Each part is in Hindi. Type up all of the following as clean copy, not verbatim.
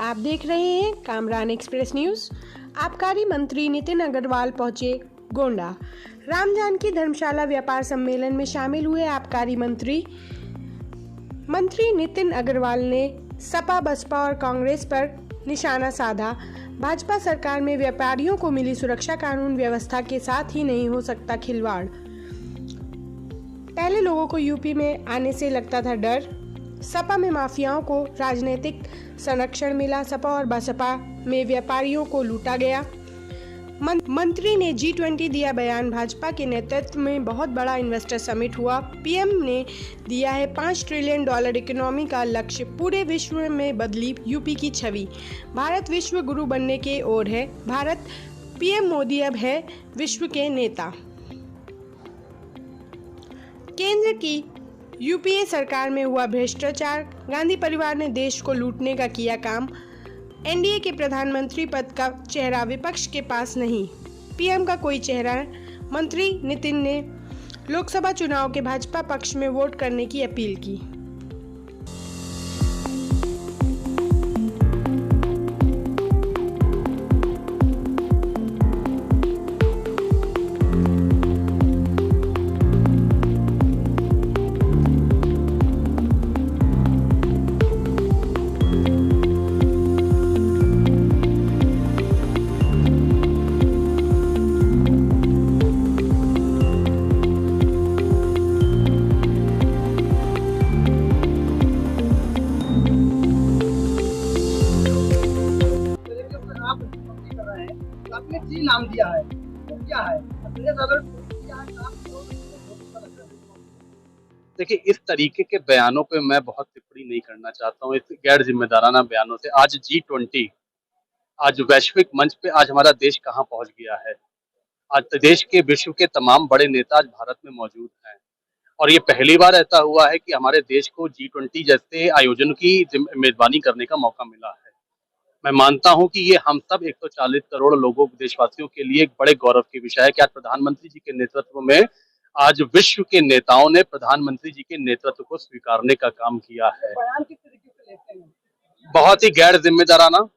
आप देख रहे हैं कामरान एक्सप्रेस न्यूज। आबकारी मंत्री नितिन अग्रवाल पहुंचे गोंडा। राम जानकी धर्मशाला व्यापार सम्मेलन में शामिल हुए आबकारी मंत्री नितिन अग्रवाल ने सपा, बसपा और कांग्रेस पर निशाना साधा। भाजपा सरकार में व्यापारियों को मिली सुरक्षा कानून व्यवस्था के साथ ही नहीं हो सकता खिलवाड़। पहले लोगों को यूपी में आने से लगता था डर। सपा में माफियाओं को राजनीतिक संरक्षण मिला। सपा और बसपा में व्यापारियों को लूटा गया। मंत्री ने G20 दिया बयान। भाजपा के नेतृत्व में बहुत बड़ा इन्वेस्टर समिट हुआ। पीएम ने दिया है $5 ट्रिलियन इकोनॉमी का लक्ष्य। पूरे विश्व में बदली यूपी की छवि। भारत विश्व गुरु बनने की ओर है। भारत पीएम मोदी अब है विश्व के नेता। केंद्र की यूपीए सरकार में हुआ भ्रष्टाचार। गांधी परिवार ने देश को लूटने का किया काम। एनडीए के प्रधानमंत्री पद का चेहरा विपक्ष के पास नहीं। पीएम का कोई चेहरा। मंत्री नितिन ने लोकसभा चुनाव के भाजपा पक्ष में वोट करने की अपील की। आपने जी नाम दिया है तो क्या है? अगर किया है तो देखिए, इस तरीके के बयानों पे मैं बहुत टिप्पणी नहीं करना चाहता हूँ। इस गैर जिम्मेदाराना बयानों से आज G20, आज वैश्विक मंच पे आज हमारा देश कहाँ पहुंच गया है। आज देश के विश्व के तमाम बड़े नेता आज भारत में मौजूद हैं और ये पहली बार ऐसा हुआ है कि हमारे देश को G20 जैसे आयोजन की मेजबानी करने का मौका मिला है। मैं मानता हूं कि ये हम सब 140 करोड़ लोगों, देशवासियों के लिए एक बड़े गौरव की विषय है कि आज प्रधानमंत्री जी के नेतृत्व में आज विश्व के नेताओं ने प्रधानमंत्री जी के नेतृत्व को स्वीकारने का काम किया है। बयान किस तरीके से लेते हैं? बहुत ही गैर जिम्मेदाराना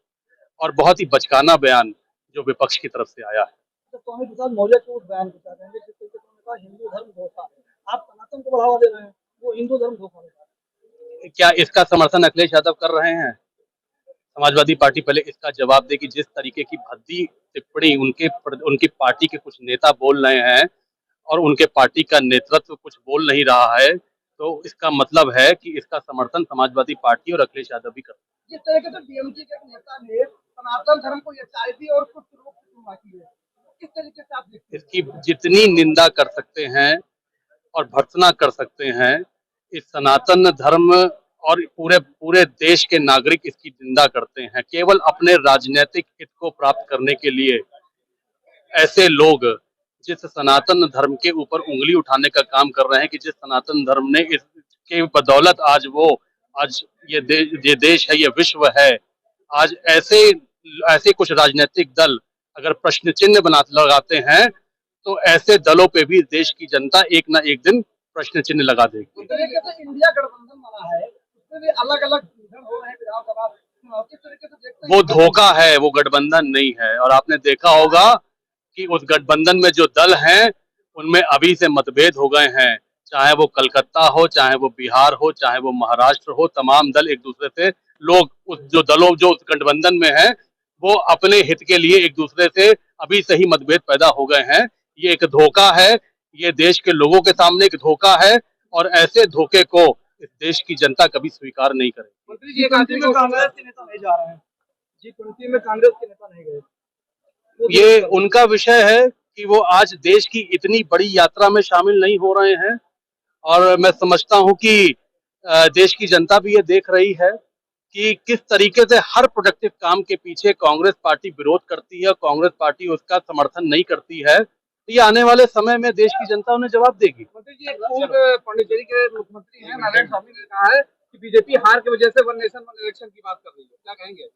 और बहुत ही बचकाना बयान जो विपक्ष की तरफ से आया है। तो स्वामी प्रसाद मौर्य को बयान बता रहे हैं जिस तरीके से उन्होंने कहा हिंदू धर्म धोखा। आप सनातन को बढ़ावा दे रहे हैं, वो हिंदू धर्म धोखा बता रहे हैं। क्या इसका समर्थन अखिलेश यादव कर रहे हैं? समाजवादी पार्टी पहले इसका जवाब दे कि जिस तरीके की भद्दी टिप्पणी उनकी पार्टी के कुछ नेता बोल रहे हैं और उनके पार्टी का नेतृत्व कुछ बोल नहीं रहा है, तो इसका मतलब है कि इसका समर्थन समाजवादी पार्टी और अखिलेश यादव भी करते हैं। जिस तरीके से डीएमके के एक नेता ने सनातन धर्म को यथार्थी और कुछ लोग की है, किस तरीके से आप देखते हैं? इसकी जितनी निंदा कर सकते हैं और भर्त्सना कर सकते हैं, इस सनातन धर्म और पूरे देश के नागरिक इसकी निंदा करते हैं। केवल अपने राजनीतिक हित को प्राप्त करने के लिए ऐसे लोग जिस सनातन धर्म के ऊपर उंगली उठाने का काम कर रहे हैं कि जिस सनातन धर्म ने इसके बदौलत आज ये देश है, ये विश्व है। आज ऐसे कुछ राजनीतिक दल अगर प्रश्न चिन्ह लगाते हैं तो ऐसे दलों पे भी देश की जनता एक ना एक दिन प्रश्न चिन्ह लगा देगी। इंडिया गठबंधन बना है, उसमें भी अलग अलग हो रहे हैं विधानसभा। किस तरीके से देखते हैं? वो धोखा है, वो गठबंधन नहीं है। और आपने देखा होगा कि उस गठबंधन में जो दल हैं उनमें अभी से मतभेद हो गए हैं। चाहे वो कलकत्ता हो, चाहे वो बिहार हो, चाहे वो महाराष्ट्र हो, तमाम दल एक दूसरे से जो गठबंधन में है वो अपने हित के लिए एक दूसरे से अभी से ही मतभेद पैदा हो गए हैं। ये एक धोखा है, ये देश के लोगों के सामने एक धोखा है और ऐसे धोखे को इस देश की जनता कभी स्वीकार नहीं करेगी। मंत्री जी G20 में कांग्रेस के नेता नहीं जा रहे हैं, G20 में कांग्रेस के नेता नहीं गए। ये उनका विषय है कि वो आज देश की इतनी बड़ी यात्रा में शामिल नहीं हो रहे हैं और मैं समझता हूं कि देश की जनता भी ये देख रही है कि किस तरीके से हर प्रोडक्टिव काम के पीछे कांग्रेस पार्टी विरोध करती है, कांग्रेस पार्टी उसका समर्थन नहीं करती है। तो ये आने वाले समय में देश की जनता उन्हें जवाब देगी। मंत्री जी, पांडिचेरी के मुख्यमंत्री हैं नारायण स्वामी ने कहा है कि बीजेपी हार की वजह से वन नेशन वन इलेक्शन की बात कर रही है, क्या कहेंगे?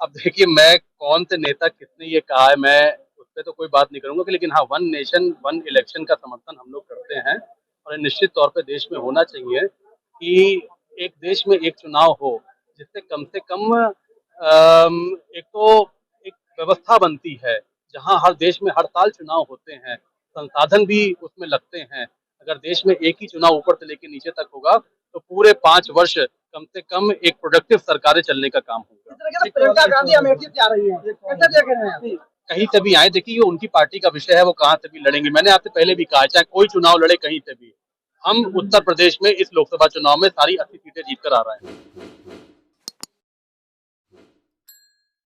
अब देखिए, मैं कौन से नेता किसने ये कहा है, मैं उस पर तो कोई बात नहीं करूंगा, लेकिन हाँ, वन नेशन वन इलेक्शन का समर्थन हम लोग करते हैं और निश्चित तौर पे देश में होना चाहिए कि एक देश में एक चुनाव हो जिससे कम से कम एक तो एक व्यवस्था बनती है जहां हर देश में हर साल चुनाव होते हैं, संसाधन भी उसमें लगते हैं। अगर देश में एक ही चुनाव ऊपर से लेकर नीचे तक होगा तो पूरे 5 वर्ष कम से कम एक प्रोडक्टिव सरकारें चलने का काम होगा। इस तरह से प्रियंका गांधी अमेठी से आ रही है, कैसे देख रहे हैं आप? कहीं से भी आए, देखिए ये उनकी पार्टी का विषय है, वो कहाँ से भी लड़ेंगे। मैंने आपसे पहले भी कहा, चाहे कोई चुनाव लड़े कहीं से भी, हम उत्तर प्रदेश में इस लोकसभा चुनाव में सारी 80 सीटें जीत कर आ रहे हैं।